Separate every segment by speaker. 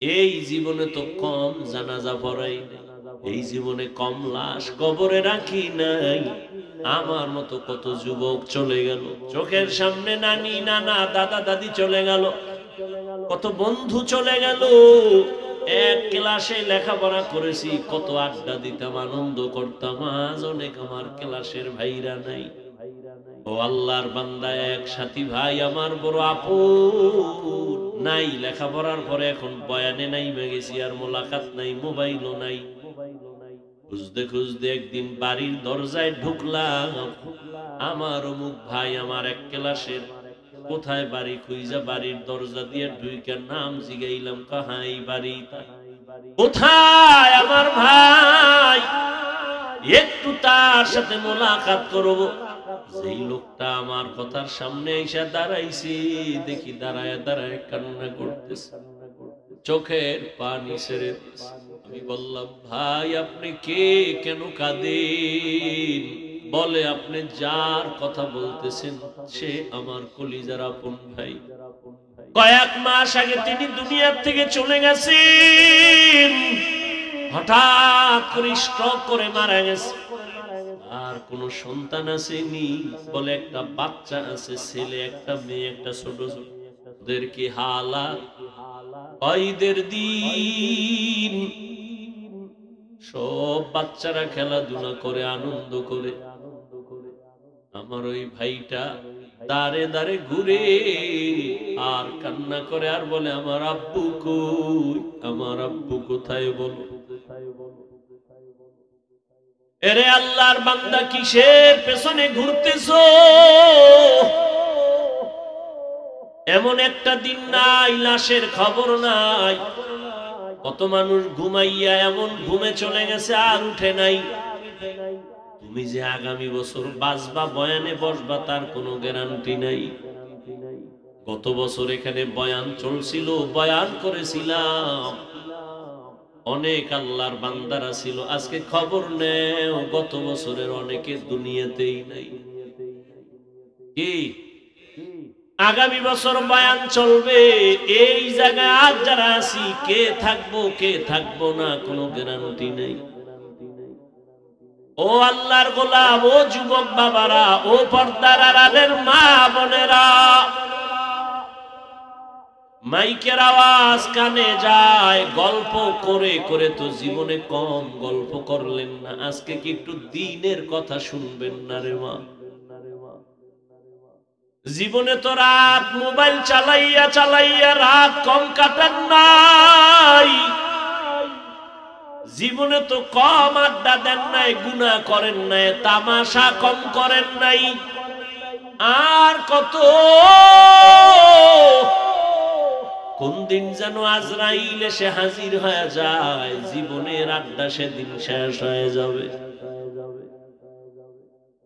Speaker 1: এই জীবনে তো কম জানাজা পড়াই নাই, এই জীবনে কম লাশ কবরে রাখি নাই। আমার মতো কত যুবক চলে গেল, চোখের সামনে নানি নানা দাদা দাদি চলে গেল, কত বন্ধু চলে গেল। এক ক্লাসে লেখাপড়া করেছি, কত আড্ডা দিতাম, আনন্দ করতাম। আজ অনেক আমার ক্লাসের ভাইরা নাই। ও আল্লাহর বান্দা, এক সাথী ভাই আমার বড় আপন নাই। লেখাপড়ার পরে এখন বয়ানে নাই গেছি, আর মোলাকাত নাই, মোবাইলও নাই। খুঁজতে খুঁজতে একদিন বাড়ির দরজায় ঢুকলাম। আমার অমুক ভাই আমার এক ক্লাসের, কোথায় বাড়ি খুঁজা বাড়ির দরজা দিয়ে ঢুইকা নাম জিগাইলাম, কাহাই বাড়ি, কোথায় আমার ভাই, একটু তার সাথে মোলাকাত করব। যেই লোকটা আমার কথার সামনে এসে দাঁড়াইছি, দেখি দাঁড়ায় দাঁড়ায় কান্না করতেছে, চোখের পানি ছেড়ে দিচ্ছে। আমি বললাম, ভাই আপনি কে, কেন কাঁদেন? বলে, আপনি যার কথা বলতেছেন সে আমার কলিজার আপন ভাই। কয়েক মাস আগে তিনি দুনিয়ার থেকে চলে গেছেন, হঠাৎ করে স্ট্রোক করে মারা গেছে। আর কোন সন্তান আসেনি, বলে একটা বাচ্চা আছে, ছেলে একটা মেয়ে, একটা ছোট ছোট। ওদের কি হালাত, ঈদের দিন সব বাচ্চারা খেলাধুলা করে, আনন্দ করে। আমার ওই ভাইটা দাঁড়ে দাঁড়ে ঘুরে আর কান্না করে, আর বলে, আমার আব্বু কই, আমার আব্বু কোথায়, বলো। এরে আল্লাহর বান্দা, কিসের পেছনে ঘুরতেছো? এমন একটা দিন নাই লাশের খবর নাই। কত মানুষ ঘুমাইয়া এমন ঘুমে চলে গেছে, আর উঠে নাই। তুমি যে আগামী বছর বাঁচবা, বয়ানে বসবা, তার কোনো গ্যারান্টি নাই। গত বছর এখানে বয়ান চলছিল, বয়ান করেছিলাম, অনেক আল্লাহর বান্দারা ছিল। আজকে খবর নেও, গত বছরের অনেকে দুনিয়াতেই নাই। কি আগামী বছর বয়ান চলবে, এই জায়গায় আজ যারা আছি, কে থাকবো কে থাকবো না কোনো গ্যারান্টি নেই। ও আল্লাহর গোলাম, ও যুবক বাবারা, ও পর্দার আড়ালের মা বোনেরা, মাইকের আওয়াজ কানে যায়, গল্প করে করে তো জীবনে কম গল্প করলেন না, আজকে কি একটু দ্বীনের কথা শুনবেন না রে মা? জীবনে তো রাত মোবাইল চালাইয়া চালাইয়া রাত কম কাটান নাই, জীবনে তো কম আড্ডা দেন নাই, গুনাহ করেন নাই, তামাশা কম করেন নাই। আর কত, কোন দিন যেন আজরাইল এসে হাজির হয়ে যায়, জীবনের আড্ডা সেদিন শেষ হয়ে যাবে।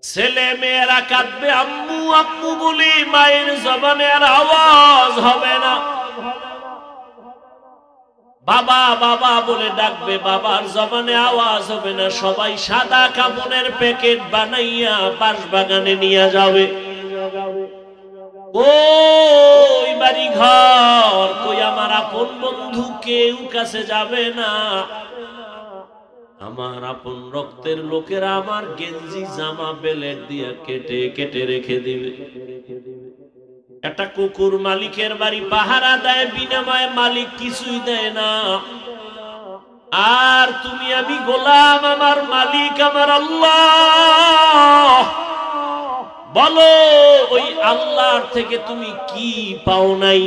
Speaker 1: ছেলে মেয়েরা কাঁদবে আম্মু আম্মু বলি, মায়ের জবানে আর আওয়াজ হবে না। বাবা বাবা বলে ডাকবে, বাবার জবানে আওয়াজ হবে না। সবাই সাদা কাপড়ের প্যাকেট বানাইয়া বাঁশবাগানে নিয়ে যাবে। কই বাড়ি ঘর, কই আমার আপন বন্ধু, কেউ কাছে যাবে না। আমার আপন রক্তের লোকেরা আমার গেঞ্জি জামা বেলেট দিয়া কেটে কেটে রেখে দিবে। একটা কুকুর মালিকের বাড়ি পাহারা দেয়, বিনিময়ে মালিক কিছুই দেয় না। আর তুমি আমি গোলাম, আমার মালিক আমার আল্লাহ। বলো, ওই আল্লাহর থেকে তুমি কি পাও নাই?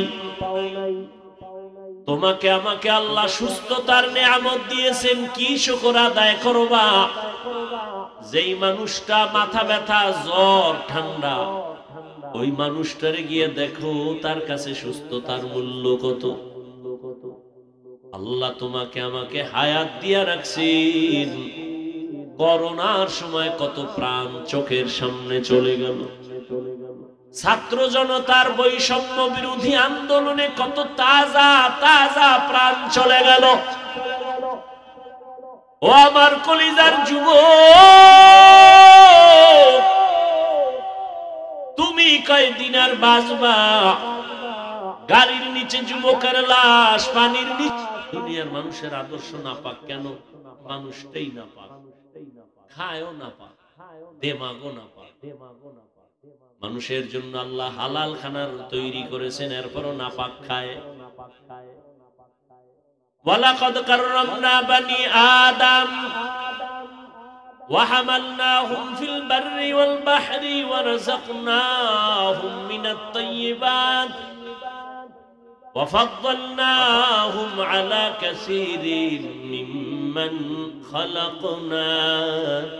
Speaker 1: তোমাকে আমাকে আল্লাহ সুস্থতার নেয়ামত দিয়েছেন, কি শুকর আদায় করবা? যেই মানুষটা মাথা ব্যথা, জ্বর, ঠান্ডা, ওই মানুষটারে গিয়ে দেখো তার কাছে সুস্থতার মূল্য কত। আল্লাহ তোমাকে আমাকে হায়াত দিয়া রাখছেন। করোনার সময় কত প্রাণ চোখের সামনে চলে গেল। ছাত্র জনতার বৈষম্য বিরোধী আন্দোলনে কত তাজা তাজা প্রাণ চলে গেল। ও আমার কলিজার যুবক, তুমি কয়দিন আর বাঁচবা? গাড়ির নিচে যুবকের লাশ, পানির নিচে। দুনিয়ার মানুষের আদর্শ নাপাক কেন? মানুষটাই নাপাক, খায়ও নাপাক, দেমাগও নাপাক। মানুষের জন্য আল্লাহ হালাল খানার তৈরি করেছেন, এরপরও নাপাক খায়। ওয়ালাকাদ কাররামনা বানি আদম وحملناهم في البر والبحر ورزقناهم من الطيبات وفضلناهم على كثير ممن خلقنا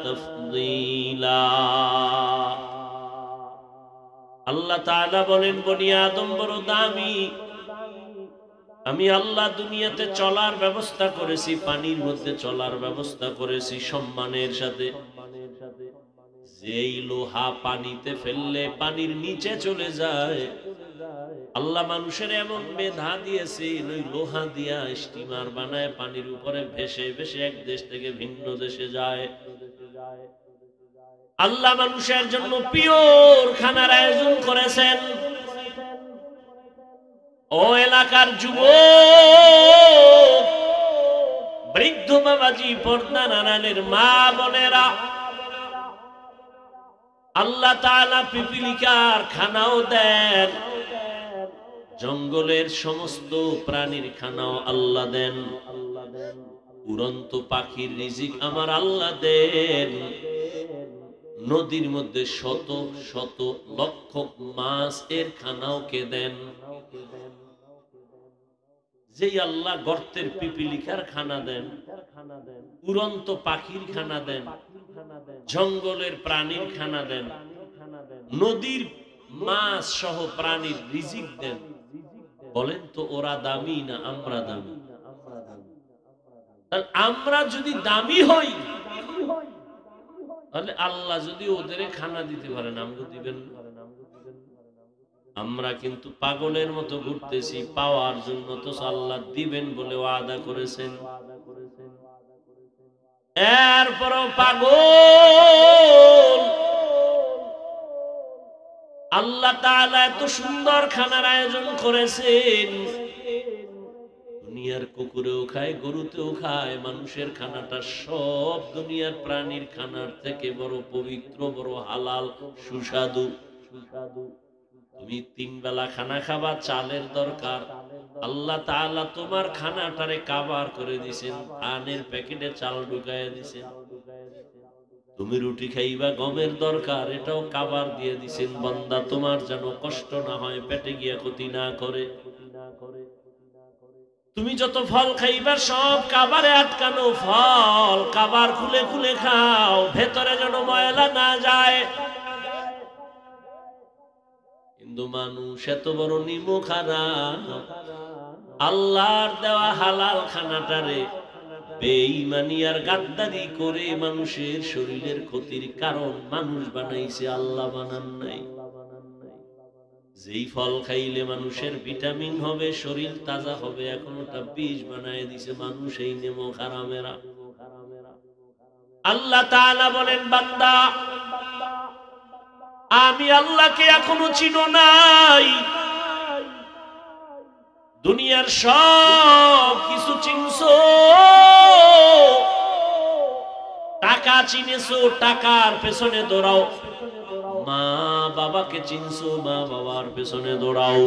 Speaker 1: تفضيلا। আল্লাহ তাআলা বলেন, বনি আদম বড় দামি। আমি আল্লাহ দুনিয়াতে চলার ব্যবস্থা করেছি, পানির মধ্যে চলার ব্যবস্থা করেছি সম্মানের সাথে। যেই লোহা পানিতে ফেললে পানির নিচে চলে যায়, আল্লাহ মানুষের এমন মেধা দিয়েছে, ওই লোহা দিয়া স্টিমার বানায় পানির উপরে ভেসে ভেসে এক দেশ থেকে ভিন্ন দেশে যায়। আল্লাহ মানুষের জন্য পিওর খানার আয়োজন করেছেন। ও এলাকার যুবক, বৃদ্ধ বাবাজি, পর্দা নারায়ণের মা বোনেরা, আল্লাহ তাআলা পিপিলিকার খানাও দেন, জঙ্গলের সমস্ত প্রাণীর খানাও আল্লাহ দেন, উড়ন্ত পাখির রিজিক আমার আল্লাহ দেন, নদীর মধ্যে শত শত লক্ষ মাছ এর খানাও কে দেন। যেই আল্লাহ গর্তের পিপিলিকার খানা দেন, উড়ন্ত পাখির খানা দেন, জঙ্গলের প্রাণীর খানা দেন, নদীর মাছ সহ প্রাণীর রিজিক দেন, বলেন তো ওরা দামি না আমরা দামি? আমরা যদি দামি হই, তাহলে আল্লাহ যদি ওদের খানা দিতে পারেন, আমাকে দিবেন না? আমরা কিন্তু পাগলের মতো ঘুরতেছি পাওয়ার জন্য, তো আল্লাহ দিবেন বলে ওয়াদা করেছেন। এরপরও পাগল। আল্লাহ তাআলা এত সুন্দর খানার আয়োজন করেছেন, দুনিয়ার কুকুরেও খায়, গরুতেও খায়, মানুষের খানাটা সব দুনিয়ার প্রাণীর খানার থেকে বড় পবিত্র, বড় হালাল, সুস্বাদু। তুমি 3 বেলা খানা খাবা, চালের দরকার, আল্লাহ তাআলা তোমার খানাটারে কাবার করে দিয়েছেন, ধানের প্যাকেটে চাল ঢুকাইয়া দিয়েছেন। তুমি রুটি খাইবা, গমের দরকার, এটাও কাবার দিয়ে দিয়েছেন, বান্দা তোমার যেন কষ্ট না হয়, পেটে গিয়া ক্ষতি না করে। তুমি যত ফল খাইবা সব কাবারে আটকানো ফল, কাবার খুলে খুলে খাও, ভেতরে যেন ময়লা না যায়। কিন্তু মানুষ এত বড় নিমখ হারাম, আল্লাহর দেওয়া হালাল খানাটারে বেঈমানি আর গাদ্দারি করে মানুষের শরীরের ক্ষতির কারণ মানুষ বানাইছে, আল্লাহ বানান নাই। যেই ফল খাইলে মানুষের ভিটামিন হবে, শরীর তাজা হবে, এখন ওটা বিষ বানায় দিছে মানুষ, এই নিমখ হারামেরা। আল্লাহ তাআলা বলেন, বান্দা আমি আল্লাহকে এখনো চিনো নাই, দুনিয়ার সব কিছু চিনছো, টাকা চিনেছো, টাকার পেছনে দৌড়াও, মা বাবাকে চিনছো, মা বাবার পেছনে দৌড়াও,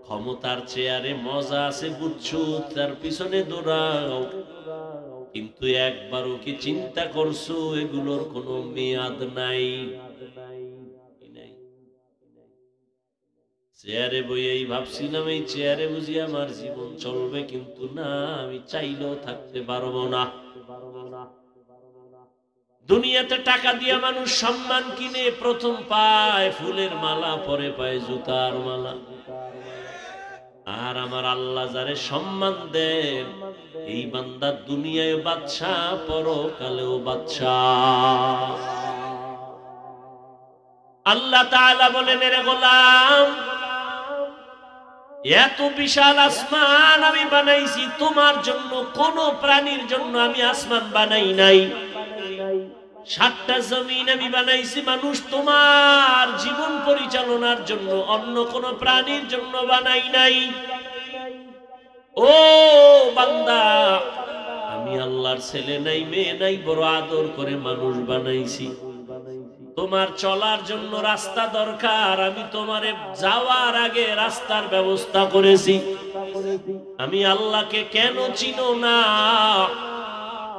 Speaker 1: ক্ষমতার চেয়ারে মজা আছে বুঝছো, তার পিছনে দৌড়াও, কিন্তু একবারও কি চিন্তা করছো এগুলোর কোনো মেয়াদ নাই? চেয়ারে বইয়েই ভাবছিলাম এই চেয়ারে বুঝি আমার জীবন চলবে, কিন্তু না, আমি চাইলেও থাকতে পারবো না। দুনিয়াতে টাকা দিয়ে মানুষ সম্মান কিনে, প্রথম পায় ফুলের মালা, পরে পায় জুতার মালা। আর আমার আল্লাহ যারে সম্মান দেন, এই বান্দা দুনিয়ায় বাদশা, পরকালেও বাদশা। আল্লাহ তাআলা বলেন, এরে গোলাম, এত বিশাল আসমান আমি বানাইছি তোমার জন্য, কোন প্রাণীর জন্য আমি আসমান বানাই নাই। 7টা জমিন আমি বানাইছি মানুষ তোমার জীবন পরিচালনার জন্য, অন্য কোন প্রাণীর জন্য বানাই নাই। ও বান্দা, আমি আল্লাহর ছেলে নাই মেয়ে নাই, বড় আদর করে মানুষ বানাইছি। তোমার চলার জন্য রাস্তা দরকার, আমি তোমারে যাওয়ার আগে রাস্তার ব্যবস্থা করেছি। আমি আল্লাহকে কেন চিনো না?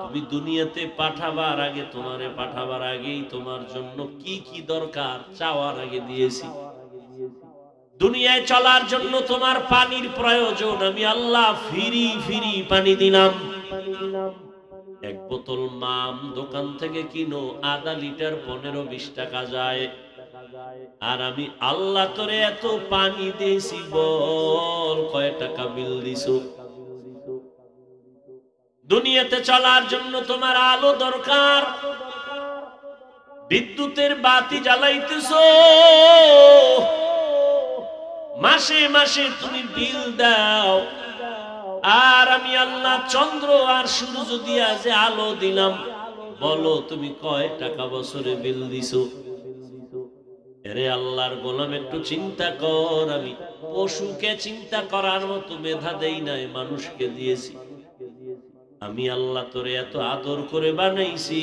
Speaker 1: তুমি দুনিয়াতে পাঠাবার আগে, তোমারে পাঠাবার আগেই তোমার জন্য কি কি দরকার চাওয়ার আগে দিয়েছি। দুনিয়ায় চলার জন্য তোমার পানির প্রয়োজন, আমি আল্লাহ ফিরি ফিরি পানি দিলাম। এক বোতল মাম দোকান থেকে কিনো, আধা লিটার 15-20 টাকা যায়। আর আমি আল্লাহ তোরে এত পানি দিয়েছি, বল কয় টাকা বিল দিছো? দুনিয়াতে চলার জন্য তোমার আলো দরকার, বিদ্যুতের বাতি জ্বালাইতেছো, মাসে মাসে তুমি বিল দাও। আর আমি আল্লাহ চন্দ্র আর সূর্য দিয়া যে আলো দিলাম, বলো তুমি কয় টাকা বছরে বিল দিছো? এরে আল্লাহর গোলাম, একটু চিন্তা কর। আমি পশুকে চিন্তা করার মতো মেধা দেই নাই, মানুষকে দিয়েছি। আমি আল্লাহ তোরে এত আদর করে বানাইছি,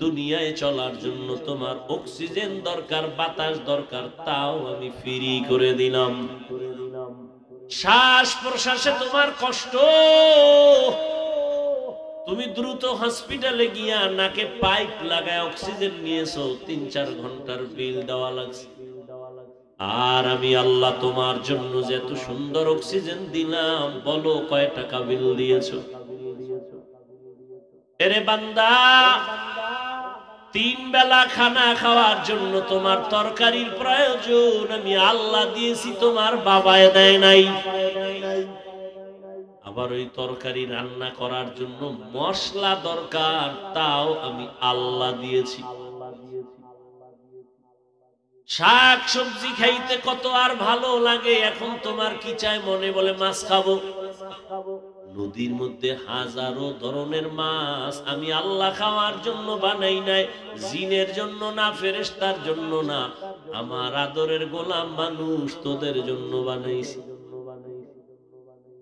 Speaker 1: দুনিয়ায় চলার জন্য তোমার অক্সিজেন দরকার, বাতাস দরকার, তাও আমি ফ্রি করে দিলাম। শ্বাস প্রশ্বাসে তোমার কষ্ট, তুমি দ্রুত হসপিটালে গিয়া নাকে পাইপ লাগায় অক্সিজেন নিয়েছো, 3-4 ঘন্টার বিল দেওয়া লাগছে। আর আমি আল্লাহ তোমার জন্য যে এত সুন্দর অক্সিজেন দিলাম, বলো কয় টাকা বিল দিয়েছো? এরে বান্দা, 3 বেলা খানা খাওয়ার জন্য তোমার তরকারির প্রয়োজন, আমি আল্লাহ দিয়েছি, তোমার বাবায় দেয় নাই। আবার ওই তরকারি রান্না করার জন্য মশলা দরকার, তাও আমি আল্লাহ দিয়েছি। শাক সবজি খাইতে কত আর ভালো লাগে, এখন তোমার কি চাই? মনে বলে মাছ খাবো। নদীর মধ্যে হাজারো ধরনের মাছ আমি আল্লাহ খাওয়ার জন্য বানাই নাই, জিনের জন্য না, ফেরেশতার জন্য না, আমার আদরের গোলাম মানুষ তোদের জন্য বানাইছি।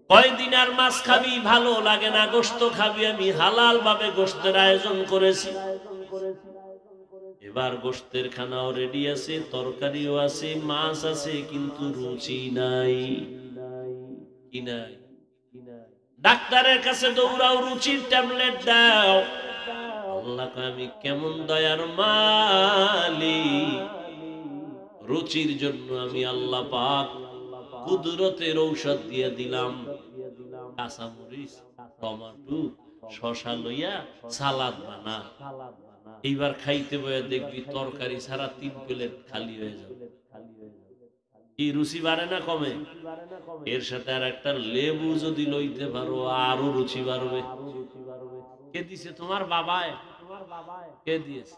Speaker 1: কয়দিন আর মাছ খাবি? ভালো লাগে না, গোশত খাবি, আমি হালাল ভাবে গোশতের আয়োজন করেছি। এবার গোশতের খানাও রেডি আছে, তরকারিও আছে, মাছ আছে, কিন্তু রুচি নাই। কি নাই? ডাক্তারের কাছে দৌড়াও, রুচির ট্যাবলেট দাও। আল্লাহ কয় আমি কেমন দয়ার মালিক, রুচির জন্য আমি আল্লাহ পাক কুদরতের ঔষধ দিয়ে দিলাম। কাঁচামরিচ, টমেটো, শসা লইয়া সালাদ বানা, এইবার খাইতে বয়ে দেখবি তরকারি ছাড়া 3 প্লেট খালি হয়ে যাবে। কি রুচি বাড়ে না কমে? এর সাথে আর একটা লেবু যদি লইতে পারো, আরো রুচি বাড়বে। কে দিছে? তোমার বাবায়। কে দিয়েছে?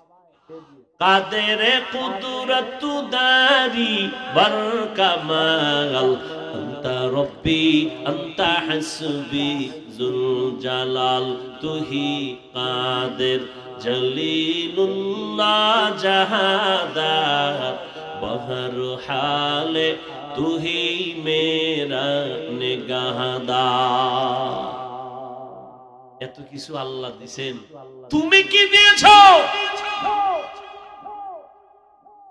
Speaker 1: কাদের কুদরত দারি বর কামাল, আনতা রব্বি আনতা হাসবি জুল জালাল, তুহি কাদের জলিলুল্লাহ জাহাদার, বহর হালে তুহি মেরা নিগাহদার। এত কিছু আল্লাহ দিছেন, তুমি কি দিয়েছো?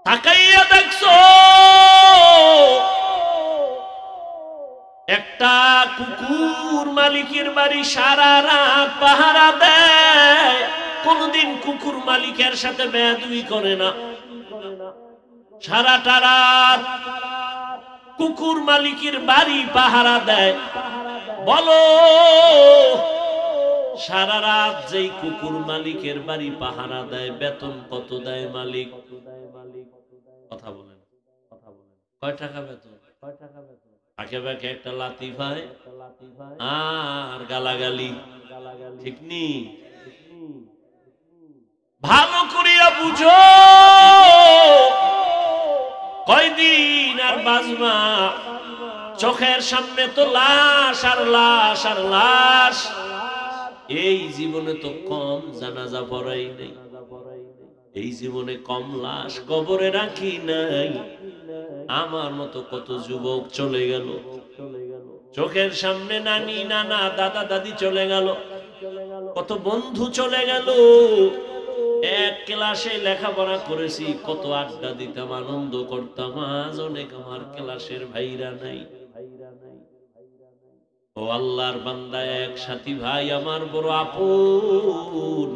Speaker 1: তাকাইয়া দেখছো? একটা কুকুর মালিকের বাড়ি সারা রাত পাহারা দেয়, কোনদিন কুকুর মালিকের সাথে বেয়াদবি করে না। সারাটা রাত কুকুর মালিকের বাড়ি পাহারা দেয়। বলো, সারা রাত যেই কুকুর মালিকের বাড়ি পাহারা দেয়, বেতন কত দেয় মালিক? কথা বলেন, কয় টাকা বেতন? আঁকে বাঁকে একটা লাথি ভাই আর গালাগালি, ঠিক নি? ভালো করিয়া বুঝো, কয়দিন আর বাজমা? চোখের সামনে তো লাশ আর লাশ আর লাশ। এই জীবনে তো কম জানাজা পড়াই নাই, এই জীবনে কম লাশ কবরে রাখি নাই। আমার মতো কত যুবক চলে গেল, চোখের সামনে নানি নানা দাদা দাদি চলে গেল, কত বন্ধু চলে গেল। এক ক্লাসে লেখাপড়া করেছি, কত আড্ডা দিতাম, আনন্দ করতাম, আজ অনেক আমার ক্লাসের ভাইরা নাই। ও আল্লাহর বান্দা, এক সাথী ভাই আমার বড় আপন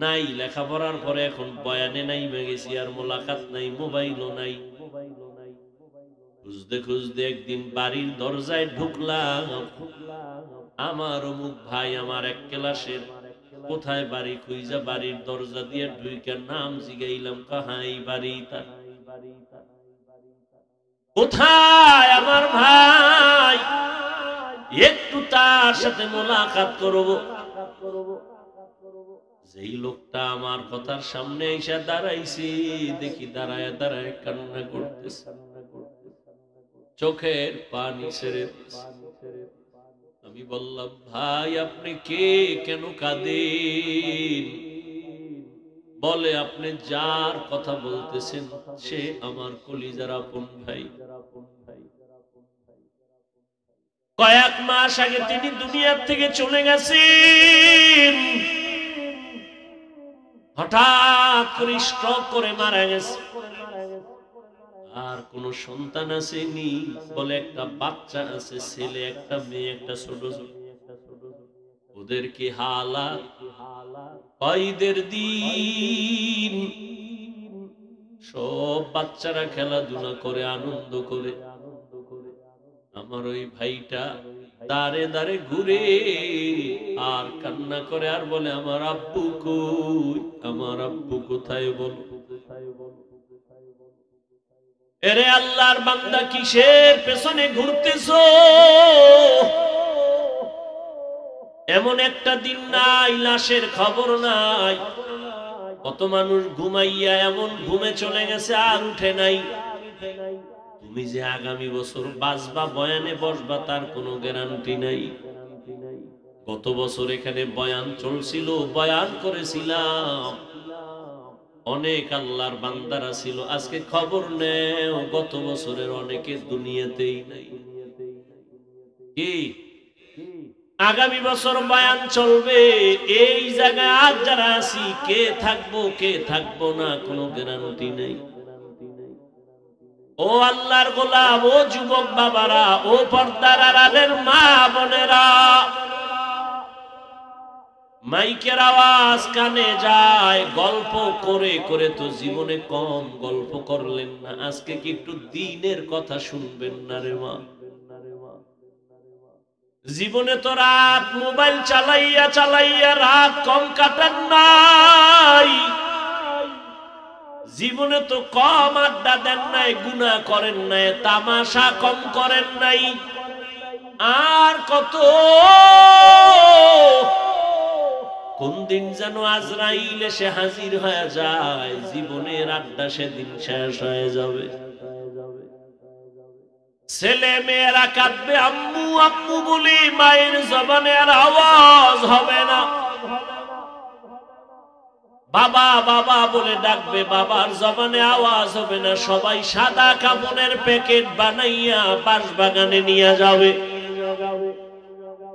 Speaker 1: নাই, লেখাপড়ার পরে এখন বয়ানে নাই গেছি, আর মোলাকাত নাই, মোবাইলও নাই। খুঁজতে খুঁজতে একদিন বাড়ির দরজায় ঢুকলাম, আমার অমুক ভাই আমার এক ক্লাসের, কোথায় বাড়ি খুঁজা বাড়ির দরজা দিয়ে ঢুইকা নাম জিগাইলাম, কাহাই বাড়ি তার, কোথায় আমার ভাই, একটু তার সাথে মোলাকাত করব। যেই লোকটা আমার কথার সামনে এসে দাঁড়াইছে, দেখি দাঁড়ায় দাঁড়ায় কান্না করতেছে, চোখের পানি ছেড়ে দিচ্ছে। আমি বললাম, ভাই আপনি কে, কেন কাঁদেন? বলে, আপনি যার কথা বলতেছেন সে আমার কলিজার আপন ভাই। কয়েক মাস আগে তিনি দুনিয়ার থেকে চলে গেছেন, হঠাৎ করে স্ট্রোক করে মারা গেছে। আর কোন সন্তান আসেনি, বলে একটা বাচ্চা আছে, ছেলে একটা মেয়ে, একটা ছোট ছোট। ওদের কি হালাত, ঈদের দিন সব বাচ্চারা খেলাধুলা করে, আনন্দ করে, আমার ওই ভাইটা দাঁড়ে দাঁড়ে ঘুরে আর কান্না করে, আর বলে, আমার আব্বু কই, আমার আব্বু কোথায়, বলো। এরে আল্লাহর বান্দা, কিসের পেছনে ঘুরতেছো? এমন একটা দিন নাই লাশের খবর নাই। কত মানুষ ঘুমাইয়া এমন ঘুমে চলে গেছে, আর উঠে নাই। তুমি যে আগামী বছর বাঁচবা, বয়ানে বসবা, তার কোনো গ্যারান্টি নাই। গত বছর এখানে বয়ান চলছিল, বয়ান করেছিলাম, অনেক আল্লাহর বান্দারা ছিল। আজকে খবর নেও, গত বছরের অনেকে দুনিয়াতেই নাই। কি আগামী বছর বয়ান চলবে, এই জায়গায় আজ যারা আছি, কে থাকবো কে থাকবো না কোনো গ্যারান্টি নেই। ও আল্লাহর গোলাম, ও যুবক বাবারা, ও পর্দার আড়ালের মা বোনেরা, মাইকের আওয়াজ কানে যায়, গল্প করে করে তো জীবনে কম গল্প করলেন না, আজকে কি একটু দ্বীনের কথা শুনবেন না রে মা? জীবনে তো রাত মোবাইল চালাইয়া চালাইয়া রাত কম কাটান নাই, জীবনে তো কম আড্ডা দেন নাই, গুনাহ করেন নাই, তামাশা কম করেন নাই। আর কত, কোন দিন যেন আজরাইল এসে হাজির হয়ে যায়, জীবনের আড্ডা সেদিন শেষ হয়ে যাবে। ছেলে মেয়েরা কাঁদবে আম্মু আম্মু বলি, মায়ের জবানে আর আওয়াজ হবে না। বাবা বাবা বলে ডাকবে, বাবার জবানে আওয়াজ হবে না। সবাই সাদা কাপড়ের প্যাকেট বানাইয়া বাঁশবাগানে নিয়ে যাবে।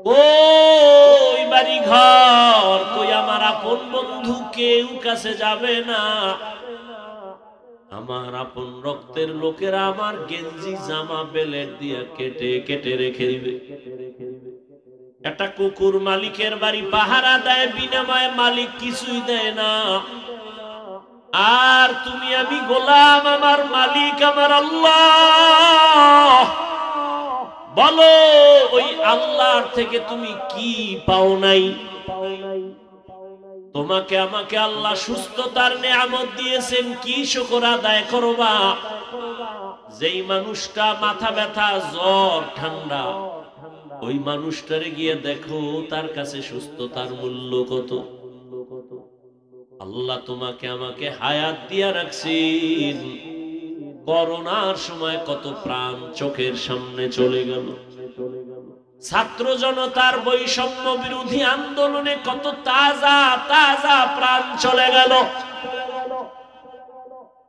Speaker 1: কই বাড়ি ঘর, কই আমার আপন বন্ধু, কেউ কাছে যাবে না। আমার আপন রক্তের লোকেরা আমার গেঞ্জি জামা বেলেট দিয়া কেটে কেটে রেখে দিবে। একটা কুকুর মালিকের বাড়ি পাহারা দেয়, বিনিময়ে মালিক কিছুই দেয় না। আর তুমি আমি গোলাম, আমার মালিক আমার আল্লাহ। বলো, ওই আল্লাহর থেকে তুমি কি পাও নাই? তোমাকে আমাকে আল্লাহ সুস্থতার নেয়ামত দিয়েছেন, কি শুকর আদায় করবা? যেই মানুষটা মাথা ব্যথা, জ্বর, ঠান্ডা, ওই মানুষটারে গিয়ে দেখো তার কাছে সুস্থতার মূল্য কত। আল্লাহ তোমাকে আমাকে হায়াত দিয়া রাখছেন। করোনার সময় কত প্রাণ চোখের সামনে চলে গেল। ছাত্র জনতার বৈষম্য বিরোধী আন্দোলনে কত তাজা তাজা প্রাণ চলে গেল।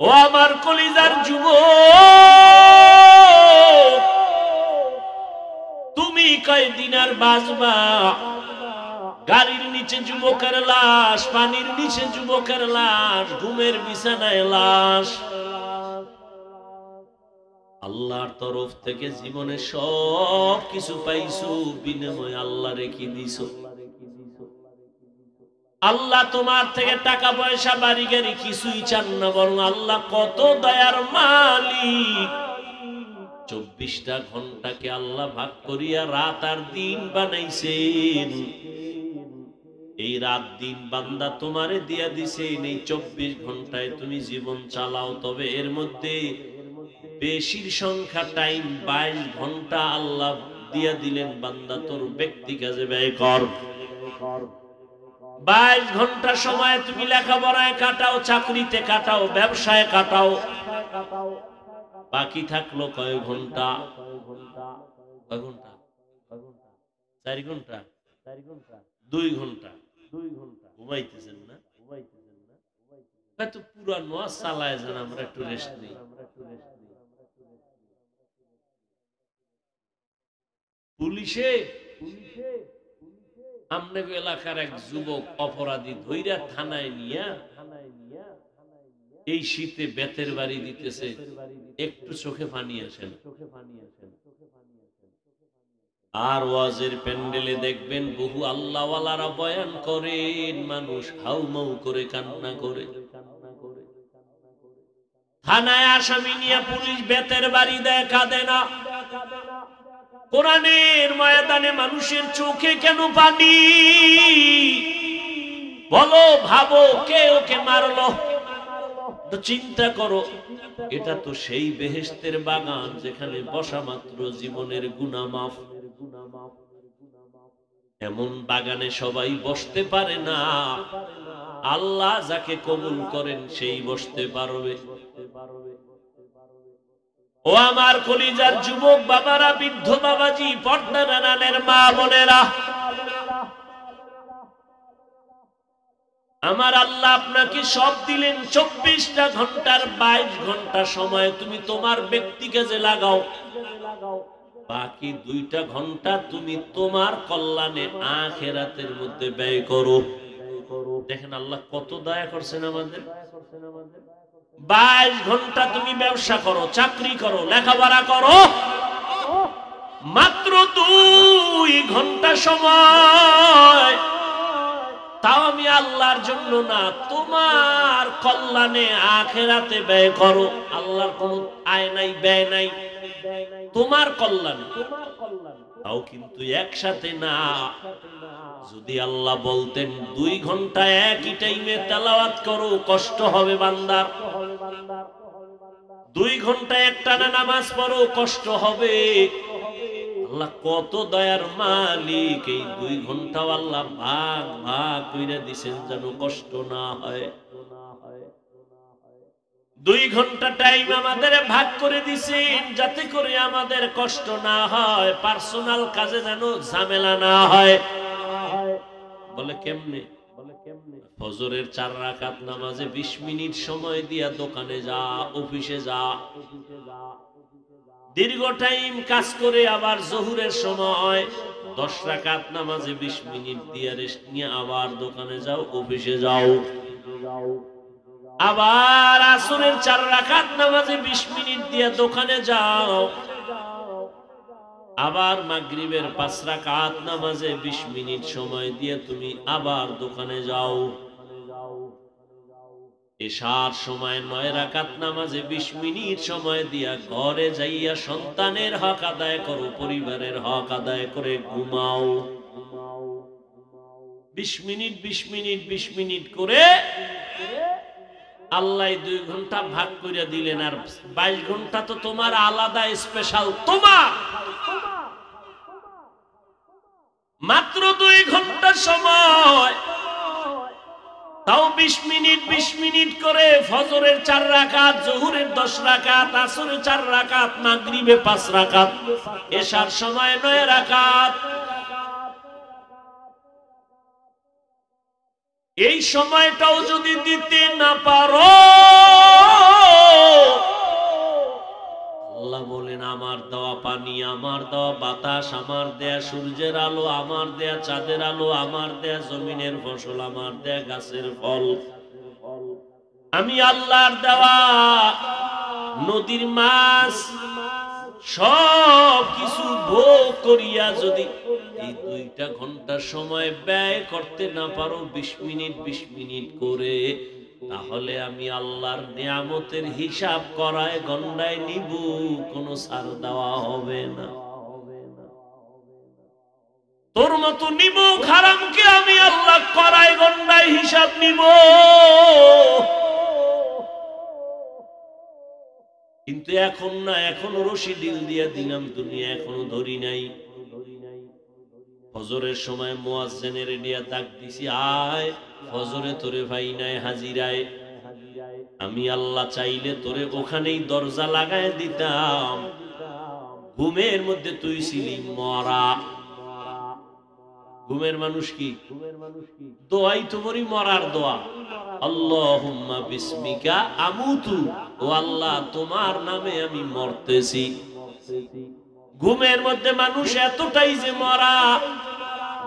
Speaker 1: ও আমার কলিজার যুবক, তুমি কয়দিন আর বাঁচবা? গাড়ির নিচে যুবকের লাশ, পানির নিচে যুবকের লাশ, ঘুমের বিছানায় লাশ। আল্লাহর তরফ থেকে জীবনে সব কিছু পাইছো, বিনিময়ে আল্লাহ রেখে দিছো। আল্লাহ তোমার থেকে টাকা পয়সা বাড়ি গাড়ি কিছুই চান না, বরং আল্লাহ কত দয়ার মালিক। 24টা ঘন্টাকে আল্লাহ ভাগ করিয়া রাত আর দিন বানাইছেন। এই রাত দিন বান্দা তোমারে দিয়া দিছেন। এই 24 ঘন্টায় তুমি জীবন চালাও, তবে এর মধ্যে বেশির সংখ্যা টাইম 22 ঘন্টা আল্লাহ দিয়া দিলেন, বান্দা তোর ব্যক্তি কাজে ব্যয় কর। 22 ঘন্টা সময় তুমি লেখাপড়ায় কাটাও, চাকরিতে কাটাও, ব্যবসায় কাটাও। বাকি থাকলো কয় ঘন্টা? 4 ঘন্টা, 2 ঘন্টা ঘুমাইতেছেন না? পুরা নোয়া চালায় যান, আমরা একটু রেস্ট নেই। পুলিশে আমনে এলাকার এক যুবক অপরাধী ধইরা থানায় নিয়া এই শীতে বেতের বাড়ি দিতেছে, একটু চোখে পানি আসেন। আর ওয়াজের প্যান্ডেলে দেখবেন বহু আল্লাহওয়ালারা বয়ান করেন, মানুষ হাউমাউ করে কান্না করে। থানায় আসামি নিয়ে পুলিশ বেতের বাড়ি দেয়, কাঁদে না। কোরআনের ময়দানে মানুষের চোখে কেন পানি? বলো, ভাবো, কে ওকে মারলো? তো চিন্তা করো, এটা তো সেই বেহেশতের বাগান যেখানে বসা মাত্র জীবনের গুনাহ মাফ। এমন বাগানে সবাই বসতে পারে না, আল্লাহ যাকে কবুল করেন সেই বসতে পারবে। ও আমার কলিজার যুবক বাবারা, বৃদ্ধ বাবাজি, পর্দার আড়ালের মা বোনেরা, আমার আল্লাহ আপনাকে সব দিলেন। 24টা ঘন্টার 22 ঘন্টা সময় তুমি তোমার ব্যক্তি কাজে লাগাও, বাকি 2টা ঘন্টা তুমি তোমার কল্যাণে আখিরাতের মধ্যে ব্যয় করো। দেখেন আল্লাহ কত দয়া করছেন আমাদের। 22 ঘন্টা তুমি ব্যবসা করো, চাকরি করো, লেখাপড়া করো, মাত্র 2 ঘন্টা সময় তাও আমি আল্লাহর জন্য না, তোমার কল্যাণে আখিরাতে ব্যয় করো। আল্লাহর কোনো আয় নাই, ব্যয় নাই, তোমার কল্যাণে। তাও কিন্তু একসাথে না। যদি আল্লাহ বলতেন 2 ঘন্টা একই টাইমে তেলাওয়াত করো, কষ্ট হবে বান্দার। 2 ঘন্টা একটানা নামাজ পড়ো, কষ্ট হবে। আল্লাহ কত দয়ার মালিক, এই 2 ঘন্টাও আল্লাহ ভাগ ভাগ কইরা দিবেন যেন কষ্ট না হয়। 2 ঘন্টা টাইম আমাদের ভাগ করে দিছেন যাতে করে আমাদের কষ্ট না হয়, পার্সোনাল কাজে যেন ঝামেলা না হয়। বলে কেমনে? ফজরের 4 রাকাত নামাজে 20 মিনিট সময় দিয়া দোকানে যা, অফিসে যা, দীর্ঘ টাইম কাজ করে আবার জোহরের সময় 10 রাকাত নামাজে 20 মিনিট দিয়া রেস্ট নিয়ে আবার দোকানে যাও, অফিসে যাও। আবার আসরের 4 রাকাত নামাজে 20 মিনিট দিয়া দোকানে যাও। আবার মাগরিবের 5 রাকাত নামাজে 20 মিনিট সময় দিয়ে তুমি আবার দোকানে যাও। এশার সময় 9 রাকাত নামাজে 20 মিনিট সময় দিয়া ঘরে যাইয়া সন্তানের হক আদায় করো, পরিবারের হক আদায় করে ঘুমাও। 20 মিনিট 20 মিনিট 20 মিনিট করে আল্লাহ 2 ঘন্টা ভাগ করে দিলেন। আর 22 ঘন্টা তো তোমার আলাদা স্পেশাল, তোমার মাত্র 2 ঘন্টা সময় তাও 20 মিনিট 20 মিনিট করে ফজরের 4 রাকাত, জোহরের 10 রাকাত, আসরের 4 রাকাত, মাগরিবে 5 রাকাত, এশার সময় 9 রাকাত। এই সময়টাও যদি দিতে না পারো, আল্লাহ বলেন আমার দেওয়া পানি, আমার দেওয়া বাতাস, আমার দেয়া সূর্যের আলো, আমার দেয়া চাঁদের আলো, আমার দেয়া জমিনের ফসল, আমার দেয়া গাছের ফল, আমি আল্লাহর দেওয়া নদীর মাছ, সব কিছু ভোগ করিয়া যদি এই 2টা ঘন্টা সময় ব্যয় করতে না পারো 20 মিনিট 20 মিনিট করে, তাহলে আমি আল্লাহর নিয়ামতের হিসাব করায় গন্ডায় নিব, কোনো ছাড় দেওয়া হবে না। তোর মতো নিব হারামকে আমি আল্লাহ করায় গন্ডায় হিসাব নিব। কিন্তু এখন না, এখনো রশি ডিল দিয়া দিলাম দুনিয়া, এখনো ধরি নাই। ফজরের সময় মুয়াজ্জিনের দিয়া ডাক দিছি, আয় ফজরে তোরে ভাই নাই হাজিরায়। আমি আল্লাহ চাইলে তোরে ওখানেই দরজা লাগায় দিতাম। ঘুমের মধ্যে তুই ছিলি মরা। ঘুমের মানুষ কি? দোয়াই তোমারই মরার দোয়া, আল্লাহুম্মা বিসমিকা আমুতু, ও আল্লাহ তোমার নামে আমি মরতেছি। ঘুমের মধ্যে মানুষ এতটাই যে মরা,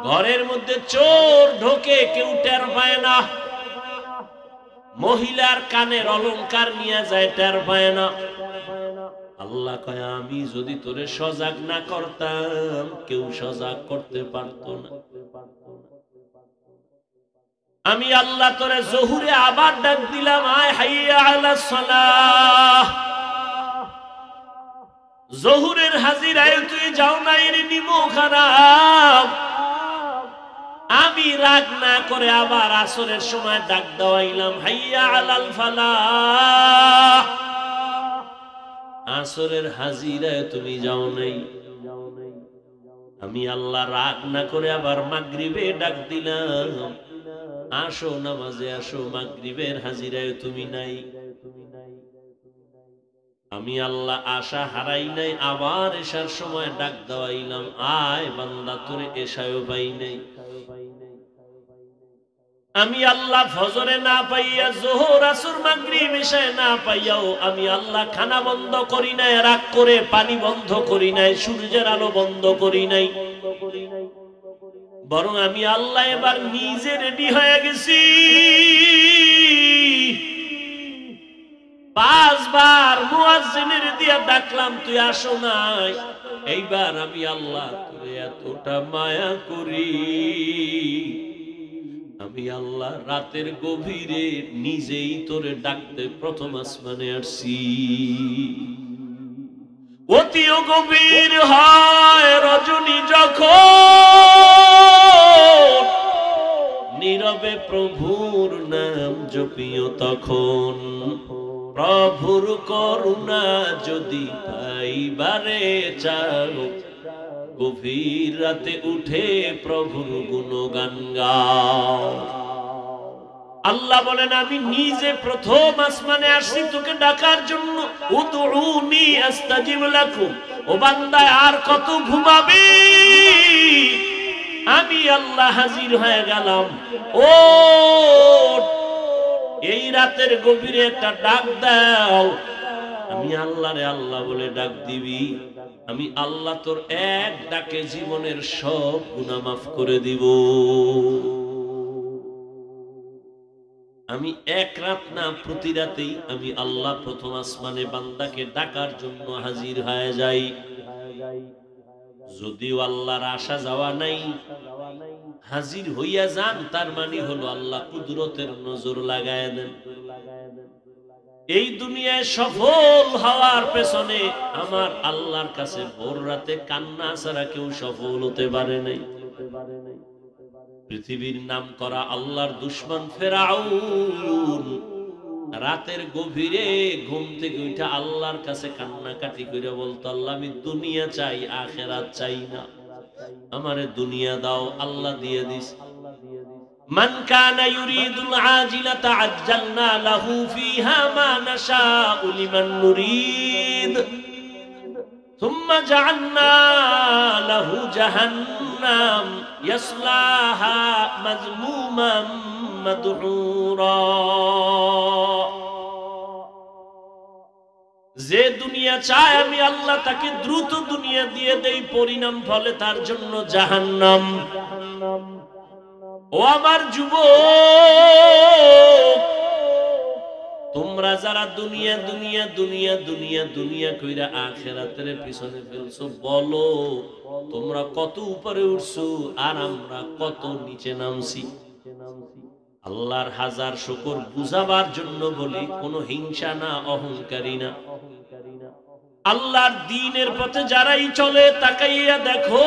Speaker 1: ঘরের মধ্যে চোর ঢোকে কেউ টের পায় না, মহিলার কানের অলংকার নিয়ে যায় টের পায় না। আল্লাহ কয় আমি যদি তোরে সজাগ না করতাম কেউ সজাগ করতে পারতো না। আমি আল্লাহ তোরে জোহরে আবার ডাক দিলাম, আয় হাইয়া আলাস সালাহ। জোহরের হাজিরায় তুই যাও নাই রে, নিমো খারাপ। আমি রাগ না করে আবার আসরের সময় ডাক দেওয়াইলাম, হাইয়া আলাল ফালাহ। আসরের হাজিরায় তুমি যাও নাই। আমি আল্লাহ রাগ না করে আবার মাগরিবে ডাক দিলাম, আসো নামাজে আসো, মাগরিবের হাজিরায় তুমি নাই। আমি আল্লাহ আশা হারাই নাই, আবার এশার সময় ডাক দেওয়াইলাম, আয় বান্দা তোরে এশায়ও পাই নাই। আমি আল্লাহ ফজরে না পাইয়া, জোহর আসর মাগরিব এশায় না পাইয়াও আমি আল্লাহ খানা বন্ধ করি নাই, রাগ করে পানি বন্ধ করি নাই, সূর্যের আলো বন্ধ করি নাই, বরং আমি আল্লাহ এবার নিজে রেডি হয়ে গেছি। 5 বার মুয়াজ্জিনের দিয়া ডাকলাম, তুই আসো নাই। এইবার আমি আল্লাহ তোরে এতটা মায়া করি, আমি আল্লাহ রাতের গভীরে নিজেই তোরে ডাকতে প্রথম আসমানে আসছি। অতিও গভীর হয় রজনী যখন, নীরবে প্রভুর নাম জপিও তখন। প্রভুর করুণা যদি পাইবারে চাও, গভীর রাতে উঠে প্রভুর গুণগান গাও। আল্লাহ বলেন আমি নিজে প্রথম আসমানে আসছি তোকে ডাকার জন্য। উদউনি আস্তাজিব লাকুম। ও বান্দা আর কত ঘুমাবি? আমি আল্লাহ হাজির হয়ে গেলাম। ও এই রাতের গভীরে একটা ডাক দাও। আমি আল্লাহরে আল্লাহ বলে ডাক দিবি, আমি আল্লাহ তোর এক ডাকে জীবনের সব গুনাহ মাফ করে দিব। আমি এক রাত না, প্রতি রাতেই আমি আল্লাহ প্রথম আসমানে বান্দাকে ডাকার জন্য হাজির হয়ে যাই। যদিও আল্লাহর আসা যাওয়া নাই, হাজির হইয়া যান, তার মানে হলো আল্লাহ কুদরতের নজর লাগায় দেন। এই দুনিয়ায় সফল হওয়ার পেছনে আমার আল্লাহর কাছে ভোর রাতে কান্না ছাড়া কেউ সফল হতে পারে নাই। পৃথিবীর নাম করা আল্লাহর দুশমন ফেরাউন রাতের গভীরে ঘুম থেকে উঠে আল্লাহর কাছে কান্নাকাটি করে বলতো, আল্লাহ আমি দুনিয়া চাই, আখিরাত চাই না, আমারে দুনিয়া দাও। আল্লাহ দিয়ে দিস। মান কানা ইউরিদুল আজিলাতা আজ্জালনা লাহু ফিহা মা নাশাউ লিমান নুরিদ সুম্মা জাআলনা লাহু জাহান্নাম ইয়াসলাহা মাজমুমান মাদহুরা। যে দুনিয়া চায় আমি আল্লাহ তাকে দ্রুত দুনিয়া দিয়ে দেই, পরিণাম ফলে তার জন্য জাহান্নাম। ও আমার যুবক, তোমরা যারা দুনিয়া দুনিয়া দুনিয়া দুনিয়া দুনিয়া কইরা আখিরাতের পিছনে ফেলছো, বলো তোমরা কত উপরে উঠছো আর আমরা কত নিচে নামছি। আল্লাহর হাজার শুকর, বুঝাবার জন্য বলি, কোনো হিংসা না, অহংকারী না। আল্লাহর দ্বীনের পথে যারাই চলে তাকাইয়া দেখো,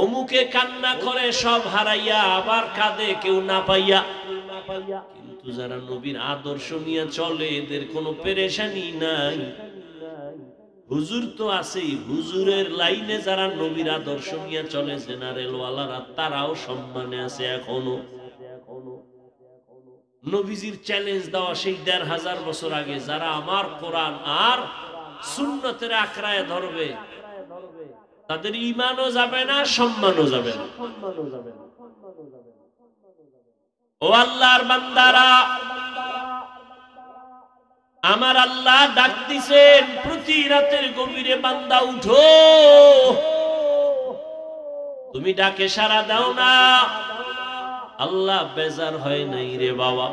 Speaker 1: অমুকে কান্না করে সব হারাইয়া, আবার কাঁদে কেউ না পাইয়া। কিন্তু যারা নবীর আদর্শ নিয়ে চলে এদের কোনো পেরেশানি নাই। হুজুর তো আছেই, হুজুরের লাইনে যারা নবীর আদর্শ নিয়ে চলে জেনারেল ওয়ালারা, তারাও সম্মানে আছে এখনো। নবীজির চ্যালেঞ্জ দেওয়া সেই ১৫০০ বছর আগে, যারা আমার কোরআন আর সুন্নতের আঁকড়ায় ধরবে তাদের ঈমানও যাবে না, সম্মানও যাবে না। ও আল্লাহর বান্দারা, আমার আল্লাহ ডাক দিছেন প্রতি রাতের গভীরে, বান্দা উঠো। তুমি ডাকে সাড়া দাও না, আল্লাহ বেজার হয় নাই রে বাবা।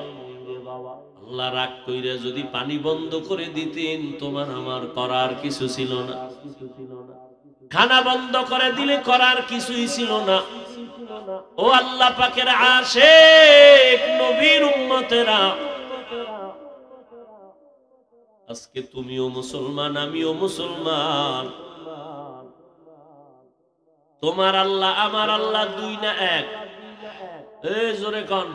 Speaker 1: আল্লাহ রাগ কইরা যদি পানি বন্ধ করে দিতেন, তোমার আমার করার কিছু ছিল না। খানা বন্ধ করে দিলে করার কিছুই ছিল না। ও আল্লাহ পাকের আশিক নবীর উম্মতেরা, আজকে তুমিও মুসলমান, আমিও মুসলমান। তোমার আল্লাহ আমার আল্লাহ দুই না এক? এই জোরে কন।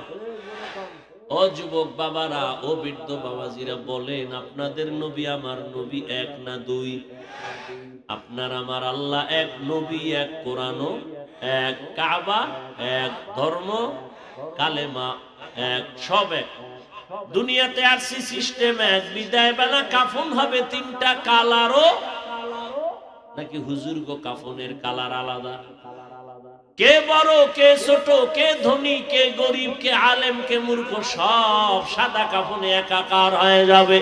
Speaker 1: ও যুবক বাবারা, ও বৃদ্ধ বাবাজিরা, বলেন আপনাদের নবী আমার নবী এক না দুই? আপনার আমার আল্লাহ এক, নবী এক, কোরআনও এক, কাবা এক, ধর্ম কালেমা এক, সব এক। দুনিয়াতে আরসি সিস্টেম এক, বিদায় বেলা কাফন হবে তিনটা কালারও নাকি হুজুর গো কাফনের কালার আলাদা? কে বড় কে ছোট, কে ধনী কে গরিব, কে আলেম কে মূর্খ, সব সাদা কাফনে একাকার হয়ে যাবে।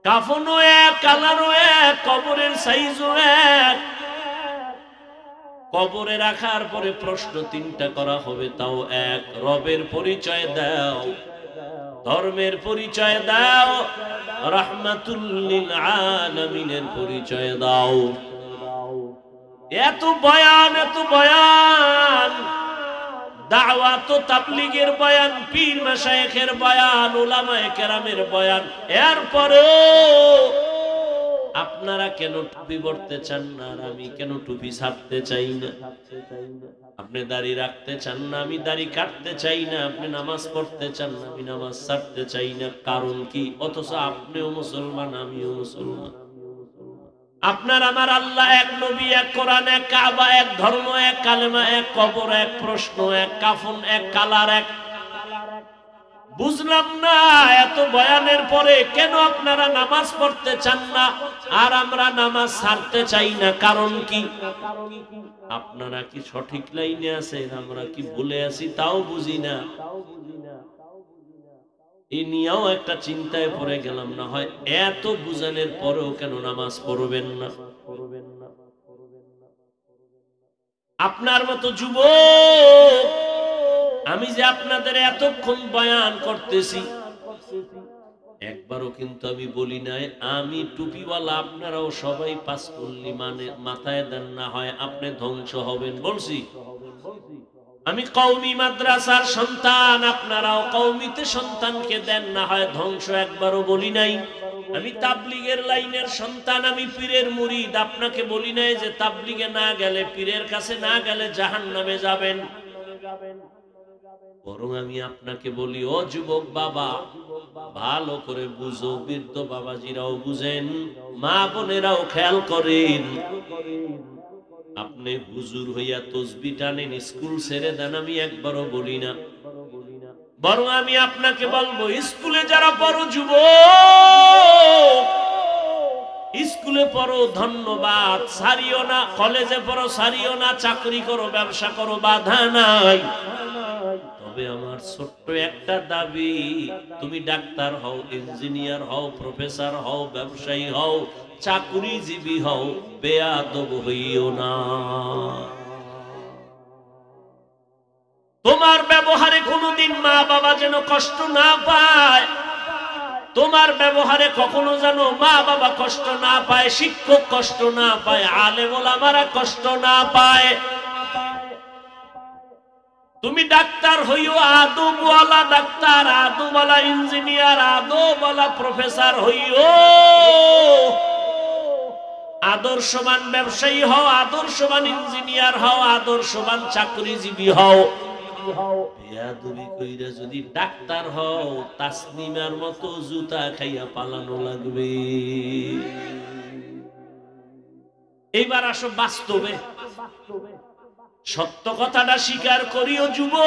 Speaker 1: কাফনও এক, কালারও এক, কবরের সাইজও এক। কবরে রাখার পরে প্রশ্ন তিনটা করা হবে, তাও এক। রবের পরিচয় দাও, ধর্মের পরিচয় দাও, রাহমাতুল লিল আলামিনের পরিচয় দাও। এত বয়ান, এত বয়ান, দাওয়াত ও তাবলীগের বয়ান, পীর মাশায়েখের বয়ান, উলামায়ে কেরামের বয়ান, এরপরেও আপনারা কেন টুপি পরতে চান না আর আমি কেন টুপি ছাড়তে চাই না? আপনি দাড়ি রাখতে চান না, আমি দাড়ি কাটতে চাই না। আপনি নামাজ পড়তে চান না, আমি নামাজ ছাড়তে চাই না। কারণ কি? অথচ আপনিও মুসলমান, আমিও মুসলমান। আপনার আমার আল্লাহ এক, নবী এক, কোরআন এক, কাবা এক, ধর্ম এক, কালেমা এক, কবর এক, প্রশ্ন এক, কাফন এক, কালার এক। বুঝলাম না এত বয়ানের পরে কেন আপনারা নামাজ পড়তে চান না আর আমরা নামাজ ছাড়তে চাই না? কারণ কি? আপনারা কি সঠিক লাইনে আছেন, আমরা কি ভুলে আছি তাও বুঝি না। এই নিয়েও একটা চিন্তায় পড়ে গেলাম, না হয় এত বুঝানোর পরেও কেন নামাজ পড়বেন না? আপনার মতো যুবক, আমি যে আপনাদের এতক্ষণ বয়ান করতেছি, একবারও কিন্তু আমি বলি নাই আমি টুপিওয়ালা, আপনারাও সবাই পাঁচকল্লি মানে মাথায় দেন, না হয় আপনি ধ্বংস হবেন। বলছি আমি কওমি মাদ্রাসার সন্তান, আপনারাও কওমিতে সন্তানকে দেন, না হয় ধ্বংস। একবারও বলি নাই। আমি তাবলীগের লাইনের সন্তান, আমি পীরের মুরিদ। আপনাকে বলি নাই যে তাবলীগে না গেলে, পীরের কাছে না গেলে জাহান্নামে যাবেন। বরং আমি আপনাকে বলি, ও যুবক বাবা, ভালো করে বুঝো, বৃদ্ধ বাবাজিরাও বুঝেন, মা বোনেরাও খেয়াল করেন। আপনি হুজুর হইয়া তসবিহ টানেন, স্কুল ছেড়ে দেন, আমি একবারও বলি না। বরং আমি আপনাকে বলবো, স্কুলে যারা পড়ো যুবক, স্কুলে পড়ো ধন্যবাদ, সারিও না। কলেজে পড়ো সারিও না। চাকরি করো, ব্যবসা করো, বাধা নাই। তবে আমার ছোট্ট একটা দাবি, তুমি ডাক্তার হও, ইঞ্জিনিয়ার হও, প্রফেসর হও, ব্যবসায়ী হও, চাকরিজীবী হও, বেয়াদব হইও না। তোমার ব্যবহারে কোনোদিন মা বাবা যেন কষ্ট না পায়। তোমার ব্যবহারে কখনো যেন মা বাবা কষ্ট না পায়, শিক্ষক কষ্ট না পায়, আলেম ওলামারা কষ্ট না পায়। তুমি ডাক্তার হইও আদবওয়ালা ডাক্তার, আদবওয়ালা ইঞ্জিনিয়ার, আদবওয়ালা প্রফেসর হইও। আদর্শবান ব্যবসায়ী হও, আদর্শবান ইঞ্জিনিয়ার হও, আদর্শবান চাকরিজীবী হও। বেয়াদবি কইরা যদি ডাক্তার হও, তাসনিমার মতো জুতা খাইয়া পালানো লাগবে। এইবার আসো বাস্তবে, সত্য কথাটা স্বীকার করিও যুবক।